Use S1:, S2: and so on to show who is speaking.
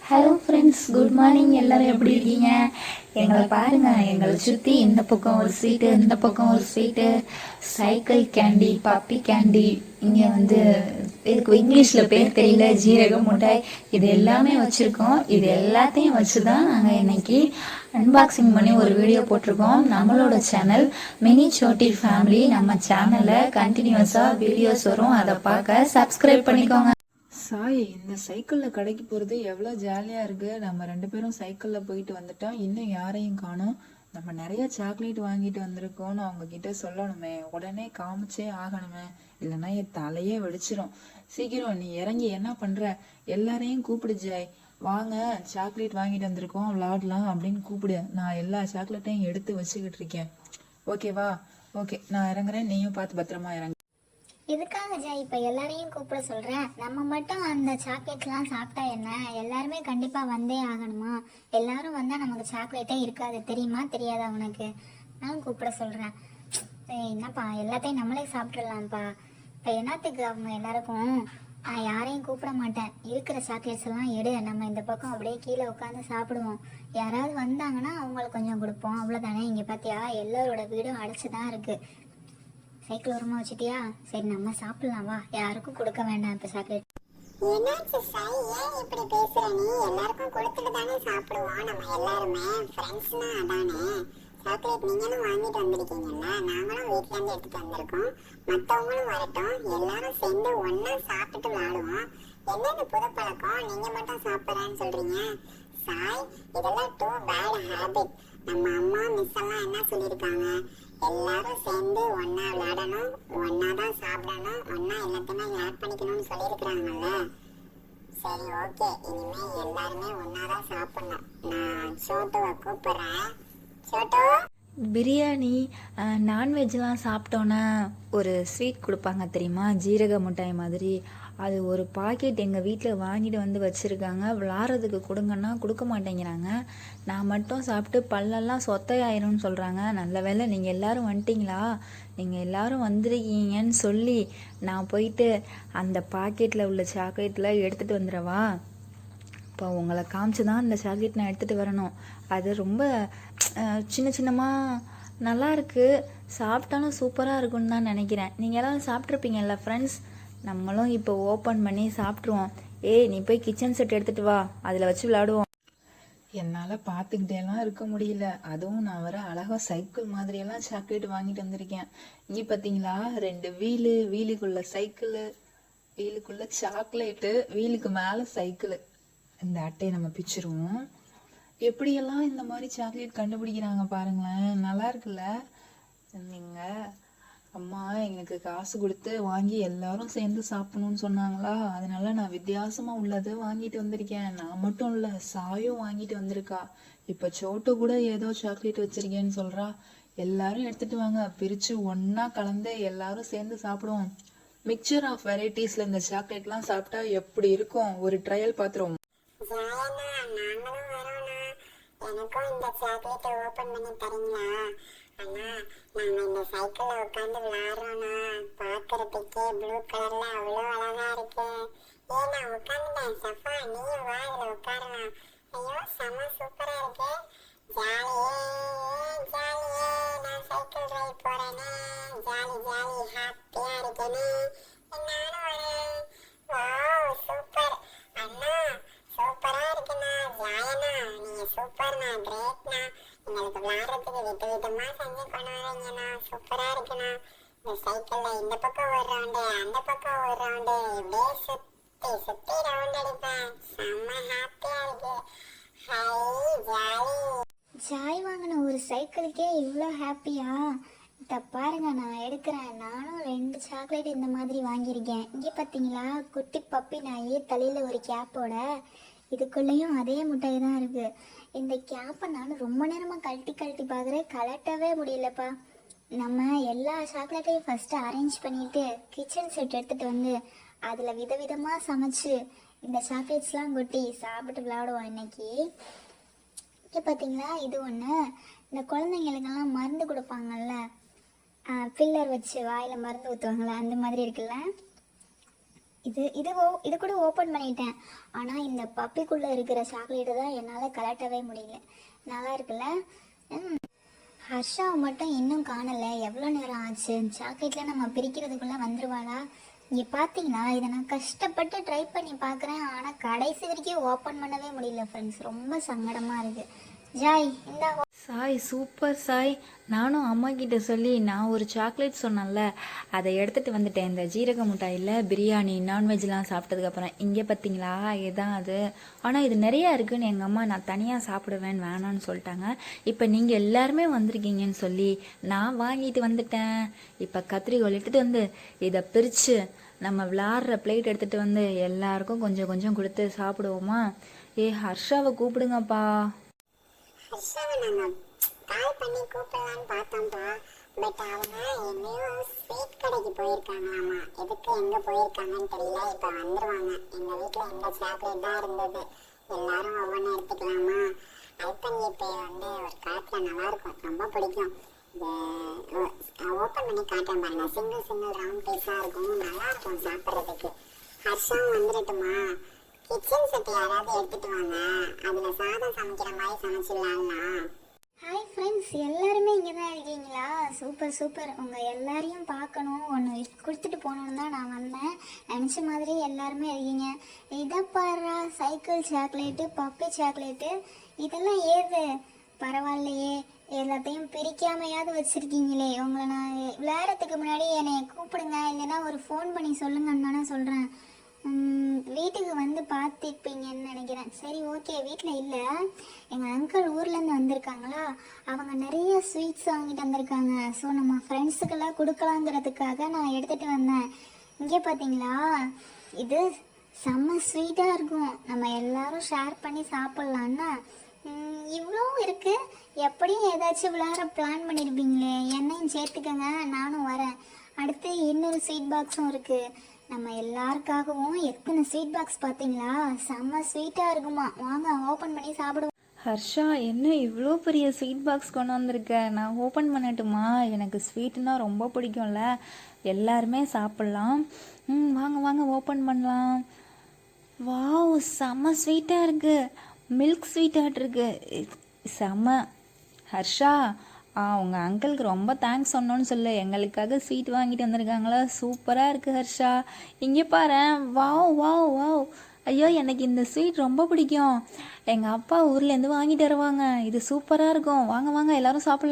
S1: Hello friends, good morning. எல்லாரும் எப்படி இருக்கீங்க? எங்களை பாருங்க, எங்களை சுற்றி இந்த பக்கம் ஒரு ஸ்வீட்டு, இந்த பக்கம் ஒரு sweet, cycle candy, puppy candy, இங்கே வந்து இதுக்கு இங்கிலீஷில் பேர் தெரியல, ஜீரக மிட்டாய், இது எல்லாமே வச்சுருக்கோம். இது எல்லாத்தையும் வச்சு தான் நாங்கள் இன்னைக்கு அன்பாக்சிங் பண்ணி ஒரு வீடியோ போட்டிருக்கோம். நம்மளோட சேனல் மினி சோட்டி ஃபேமிலி. நம்ம சேனலில் கண்டினியூஸாக வீடியோஸ் வரும், அதை பார்க்க சப்ஸ்கிரைப் பண்ணிக்கோங்க.
S2: சாய், இந்த சைக்கிளில் கடைக்கு போகிறது எவ்வளோ ஜாலியாக இருக்குது. நம்ம 2 பேரும் சைக்கிளில் போயிட்டு வந்துட்டோம். இன்னும் யாரையும் காணோம். நம்ம நிறைய சாக்லேட் வாங்கிட்டு வந்திருக்கோம்னு அவங்கக்கிட்ட சொல்லணுமே, உடனே காமிச்சே ஆகணுமே, இல்லைன்னா என் தலையே வெடிச்சிரும். சீக்கிரம் நீ இறங்கி என்ன பண்ணுற, எல்லாரையும் கூப்பிடு ஜாய். வாங்க, சாக்லேட் வாங்கிட்டு வந்திருக்கோம், விளாடலாம் அப்படின்னு கூப்பிடு. நான் எல்லா சாக்லேட்டையும் எடுத்து வச்சுக்கிட்டு இருக்கேன். ஓகேவா? ஓகே, நான் இறங்குறேன். நீயும் பார்த்து பத்திரமா இறங்கு.
S3: எதுக்காக ஜா இப்போ எல்லாரையும் கூப்பிட சொல்கிறேன்? நம்ம மட்டும் அந்த சாக்லேட்லாம் சாப்பிட்டா என்ன? எல்லாருமே கண்டிப்பாக வந்தே ஆகணுமா? எல்லாரும் வந்தால் நமக்கு சாக்லேட்டே இருக்காது, தெரியுமா தெரியாதா உனக்கு? நான் கூப்பிட சொல்கிறேன். என்னப்பா, எல்லாத்தையும் நம்மளே சாப்பிட்றலாம்ப்பா. இப்போ என்னத்துக்கு அவங்க எல்லாருக்கும்? நான் யாரையும் கூப்பிட மாட்டேன். இருக்கிற சாக்லேட்ஸ் எல்லாம் எடு, நம்ம இந்த பக்கம் அப்படியே கீழே உட்காந்து சாப்பிடுவோம். யாராவது வந்தாங்கன்னா அவங்களுக்கு கொஞ்சம் கொடுப்போம், அவ்வளோதானே. இங்கே பார்த்தியா, எல்லாரோட வீடும் அடைச்சி தான் இருக்குது. சைக்கிள் ஓரமா வச்சிட்டியா? சரி, நம்ம சாப்பிடலாம் வா. யாருக்கும் கொடுக்க வேண்டாம் இப்போ சாக்லேட்.
S4: என்னாச்சு சாய், ஏன் இப்படி பேசுற நீ? எல்லாருக்கும் கொடுத்துட்டு தானே சாப்பிடுவோம். நம்ம எல்லாருமே ஃப்ரெண்ட்ஸ்னா அதானே. சாக்லேட் நீங்களும் வாங்கிட்டு வந்திருக்கீங்கல்ல, நாங்களும் வீட்ல இருந்து எடுத்துட்டு வந்திருக்கோம். மற்றவங்களும் வரட்டும், எல்லாரும் சேர்ந்து ஒன்னா சாப்பிட்டு விளையாடுவோம். என்னென்ன புது பழக்கம், நீங்க மட்டும் சாப்பிட்றேன்னு சொல்றீங்க? சாய், இதெல்லாம் டூ பேட் ஹேபிட். நம்ம அம்மா மிஸ் எல்லாம் என்ன சொல்லியிருக்காங்க? எல்லாரும் சேர்ந்து ஒன்னா விளையாடணும், ஒன்னா தான் சாப்பிடணும், ஒன்னா எல்லாத்தையுமே ஆட் பண்ணிக்கணும்னு சொல்லியிருக்கிறாங்கல்ல. சரி, ஓகே, இனிமே எல்லாருமே ஒன்னா தான் சாப்பிடணும். நான் சோட்டுவை கூப்பிடுறேன். சோட்டு,
S1: பிரியாணி, நான்வெஜ்லாம் சாப்பிட்டோன்னா ஒரு ஸ்வீட் கொடுப்பாங்க தெரியுமா, ஜீரக மிட்டாய் மாதிரி. அது ஒரு பாக்கெட் எங்கள் வீட்டில் வாங்கிட்டு வந்து வச்சுருக்காங்க. விளாட்றதுக்கு கொடுங்கன்னா கொடுக்க மாட்டேங்கிறாங்க. நான் மட்டும் சாப்பிட்டு பல்லெல்லாம் சொத்தையாயிரும்னு சொல்கிறாங்க. நல்ல வேளை நீங்கள் எல்லோரும் வந்துட்டிங்களா, நீங்கள் எல்லோரும் வந்திருக்கீங்கன்னு சொல்லி நான் போயிட்டு அந்த பாக்கெட்டில் உள்ள சாக்லேட்டில் எடுத்துகிட்டு வந்துடவா? இப்போ உங்களை காமிச்சு தான் இந்த சாக்லேட் நான் எடுத்துகிட்டு வரணும். அது ரொம்ப சின்ன சின்னமாக நல்லா இருக்குது, சாப்பிட்டாலும் சூப்பராக இருக்குன்னு தான் நினைக்கிறேன். நீங்கள் எல்லோரும் சாப்பிட்ருப்பீங்கல்ல ஃப்ரெண்ட்ஸ். நம்மளும் இப்போ ஓப்பன் பண்ணி சாப்பிட்ருவோம். நீ போய் கிச்சன் செட் எடுத்துகிட்டு வா, அதில் வச்சு விளையாடுவோம்.
S2: என்னால் பார்த்துக்கிட்டேலாம் இருக்க முடியல. அதுவும் நான் வர அழகாக சைக்கிள் மாதிரியெல்லாம் சாக்லேட் வாங்கிட்டு வந்திருக்கேன். இங்கே பார்த்தீங்களா, 2 வீலு, வீலுக்குள்ள சைக்கிளு, வீலுக்குள்ள சாக்லேட்டு, வீலுக்கு மேலே சைக்கிளு. இந்த அட்டையை நம்ம பிச்சிருவோம். எப்படியெல்லாம் இந்த மாதிரி சாக்லேட் கண்டுபிடிக்கிறாங்க பாருங்களேன், நல்லா இருக்குல்ல. நீங்கள் அம்மா எங்களுக்கு காசு கொடுத்து வாங்கி எல்லாரும் சேர்ந்து சாப்பிடணும்னு சொன்னாங்களா, அதனால நான் வித்தியாசமா உள்ளது வாங்கிட்டு வந்திருக்கேன். நான் மட்டும் இல்லை, சாயும் வாங்கிட்டு வந்திருக்கா. இப்போ சோட்டு கூட ஏதோ சாக்லேட் வச்சிருக்கேன்னு சொல்றா. எல்லாரும் எடுத்துட்டு வாங்க, பிரிச்சு ஒன்னா கலந்து எல்லாரும் சேர்ந்து சாப்பிடுவோம். மிக்சர் ஆஃப் வெரைட்டிஸ்ல இந்த சாக்லேட்லாம் சாப்பிட்டா எப்படி இருக்கும், ஒரு ட்ரையல் பார்த்துருவோம்.
S4: எனக்கும் இந்த சாக்லேட்டை ஓபன் பண்ணி தரீங்களா? அண்ணா, நாங்க இந்த சைக்கிள்ல உட்காந்து விளையாடுறோம்னா, பாக்குறதுக்கே ப்ளூ கலர்ல அவ்வளோ அழகா இருக்கு. நான் உட்காந்துட்டேன். சஃபா, நீயும் வா, இதுல உட்காரலாம். ஐயோ, செம சூப்பரா இருக்கு. ஜாலியே ஜாலியே, நான் சைக்கிள் ரைட் போறேனே. ஜாலி ஜாலி, ஹாப்பியா இருக்கேனே. நானும் வரேன். வாவ், சூப்பர் அண்ணா, சூப்பரா இருக்குண்ணா. ஜாயண்ணா, நீங்க சூப்பர்ண்ணா, கிரேட்ண்ணா. எங்களுக்கு விளையாடுறதுக்கு விதவிதமா செஞ்சு கொண்டு வரீங்கண்ணா, சூப்பரா இருக்குண்ணா. இந்த சைக்கிள்ல இந்த பக்கம் ஒரு ரவுண்டு, அந்த பக்கம் ஒரு ரவுண்டு, இப்படியே சுத்தி சுத்தி ரவுண்ட் அடிப்பேன். செம்ம ஹாப்பியா இருக்கு. High, jolly.
S3: ஜாய் வாங்கின ஒரு சைக்கிளுக்கே இவ்வளோ ஹாப்பியா? இதை பாருங்க, நான் எடுக்கிறேன். நானும் 2 சாக்லேட் இந்த மாதிரி வாங்கியிருக்கேன். இங்கே பார்த்தீங்களா, குட்டி பப்பி நாயே தலையில் ஒரு கேப்போட. இதுக்குள்ளேயும் அதே முட்டாய் தான் இருக்குது. இந்த கேப்பை நான் ரொம்ப நேரமாக கழட்டி பார்க்குறேன், கலட்டவே முடியலப்பா. நம்ம எல்லா சாக்லேட்டையும் ஃபஸ்ட்டு அரேஞ்ச் பண்ணிவிட்டு கிச்சன் செட் எடுத்துகிட்டு வந்து அதில் விதவிதமாக சமைச்சு இந்த சாக்லேட்ஸ்லாம் கொட்டி சாப்பிட்டு விளையாடுவோம் இன்னைக்கு. இங்கே பார்த்தீங்களா, இது ஒன்று. இந்த குழந்தைங்களுக்கெல்லாம் மருந்து கொடுப்பாங்கல்ல, ஃபில்லர் வச்சு வாயில் மருந்து ஊற்றுவாங்களே, அந்த மாதிரி இருக்குல்ல. இது கூட ஓப்பன் பண்ணிட்டேன். ஆனால் இந்த பப்பிக்குள்ளே இருக்கிற சாக்லேட்டு தான் என்னால் கலட்டவே முடியல. நல்லா இருக்குல்ல? ஹர்ஷாவை மட்டும் இன்னும் காணலை. எவ்வளோ நேரம் ஆச்சு? சாக்லேட்டில் நம்ம பிரிக்கிறதுக்குள்ளே வந்துடுவாளா? இங்கே பார்த்தீங்களா, இதை நான் கஷ்டப்பட்டு ட்ரை பண்ணி பார்க்குறேன். ஆனால் கடைசி வரைக்கும் ஓப்பன் பண்ணவே முடியல ஃப்ரெண்ட்ஸ். ரொம்ப சங்கடமாக இருக்குது. ஜாய் இந்தா.
S1: சாய் சூப்பர் சாய். நானும் அம்மா கிட்ட சொல்லி நான் ஒரு சாக்லேட் சொன்னேன்ல, அதை எடுத்துகிட்டு வந்துட்டேன். இந்த ஜீரக மிட்டாயில் பிரியாணி நான்வெஜ்லாம் சாப்பிட்டதுக்கப்புறம். இங்கே பார்த்தீங்களா, இதுதான் அது. ஆனால் இது நிறையா இருக்குன்னு எங்கள் அம்மா நான் தனியாக சாப்பிடுவேன் வேணான்னு சொல்லிட்டாங்க. இப்போ நீங்கள் எல்லாருமே வந்திருக்கீங்கன்னு சொல்லி நான் வாங்கிட்டு வந்துட்டேன். இப்போ கத்திரிக்கோல் எடுத்துகிட்டு வந்து இதை பிரித்து நம்ம விளாட்ற பிளேட் எடுத்துகிட்டு வந்து எல்லாருக்கும் கொஞ்சம் கொஞ்சம் கொடுத்து சாப்பிடுவோமா? ஹர்ஷாவை கூப்பிடுங்கப்பா.
S4: ஹர்ஷாவை நாங்கள் கால் பண்ணி கூப்பிடலான்னு பார்த்தோம்ப்பா. பட் அவங்க எங்கேயோ ஸ்வீட் கடைக்கு போயிருக்காங்களாமா. எதுக்கு எங்கே போயிருக்காங்கன்னு தெரியல. இப்போ வந்துடுவாங்க. எங்கள் வீட்டில் இந்த சாக்லேட் தான் இருந்தது. எல்லாரும் ஒவ்வொன்றும் எடுத்துக்கலாமா? ஐப்பன் இப்போ ஒரு காற்றுல நல்லாயிருக்கும், ரொம்ப பிடிக்கும். ஓப்பன் பண்ணி காட்டுறேன் பாருங்க. சிங்கிள் ரவுண்ட் பீஸாக இருக்கும், நல்லாயிருக்கும் சாப்பிட்றதுக்கு. ஹர்ஷாவும் வந்துடட்டுமா? கிச்சன் செட் யாராவது எடுத்துட்டு வாங்க. அதில் சாதம் சமைக்கிற மாதிரி சமைச்சிடலாம்னா.
S3: ஹாய் ஃப்ரெண்ட்ஸ், எல்லாருமே இங்கே தான் இருக்கீங்களா? Super super. உங்கள் எல்லாரையும் பார்க்கணும், ஒன்று கொடுத்துட்டு போகணுன்னு தான் நான் வந்தேன். நினச்ச மாதிரி எல்லாருமே இருக்கீங்க. இதை பாரு, சைக்கிள் சாக்லேட்டு, பப்பி சாக்லேட்டு, இதெல்லாம் ஏது? பரவாயில்லையே, எல்லாத்தையும் பிரிக்காமையாவது வச்சுருக்கீங்களே. உங்களை நான் விளையாடுறதுக்கு முன்னாடி என்னை கூப்பிடுங்க, இல்லைன்னா ஒரு ஃபோன் பண்ணி சொல்லுங்கன்னு தானே சொல்கிறேன். வீட்டுக்கு வந்து பார்த்துப்பீங்கன்னு நினைக்கிறேன். சரி, ஓகே. வீட்டில் இல்லை, எங்கள் அங்கிள் ஊர்லேருந்து வந்திருக்காங்களா, அவங்க நிறைய ஸ்வீட்ஸ் வாங்கிட்டு வந்திருக்காங்க. ஸோ நம்ம ஃப்ரெண்ட்ஸுக்கெல்லாம் கொடுக்கலாங்கிறதுக்காக நான் எடுத்துகிட்டு வந்தேன். இங்கே பார்த்தீங்களா, இது செம்ம ஸ்வீட்டாக இருக்கும். நம்ம எல்லாரும் ஷேர் பண்ணி சாப்பிட்லான்னா இவ்வளோ இருக்குது. எப்படியும் ஏதாச்சும் விளையாட பிளான் பண்ணியிருப்பீங்களே, என்னையும் சேர்த்துக்கங்க, நானும் வரேன். அடுத்து இன்னொரு ஸ்வீட் பாக்ஸும் இருக்குது. நம்ம எல்லாருக்காகவும் எத்தனை ஸ்வீட் பாக்ஸ் பார்த்தீங்களா? செம்ம ஸ்வீட்டாக இருக்குமா. வாங்க ஓப்பன் பண்ணி சாப்பிடுவோம்.
S1: ஹர்ஷா, என்ன இவ்வளோ பெரிய ஸ்வீட் பாக்ஸ் கொண்டு வந்திருக்க? நான் ஓப்பன் பண்ணட்டுமா? எனக்கு ஸ்வீட்டுனா ரொம்ப பிடிக்கும்ல, எல்லாருமே சாப்பிட்லாம். வாங்க வாங்க ஓப்பன் பண்ணலாம். வாவ், செம்ம ஸ்வீட்டாக இருக்குது. மில்க் ஸ்வீட்டாக இருக்குது, செம்ம. ஹர்ஷா, உங்கள் அங்கிளுக்கு ரொம்ப தேங்க்ஸ் சொன்னோன்னு சொல்லு. எங்களுக்காக ஸ்வீட் வாங்கிட்டு வந்திருக்காங்களா? சூப்பராக இருக்குது ஹர்ஷா. இங்கே பாரு, வாவ் வாவ் வாவ். ஐயோ, எனக்கு இந்த ஸ்வீட் ரொம்ப பிடிக்கும். எங்கள் அப்பா ஊர்லேருந்து வாங்கிட்டு வருவாங்க. இது சூப்பராக இருக்கும். வாங்க வாங்க எல்லாரும் சாப்பிடலாம்.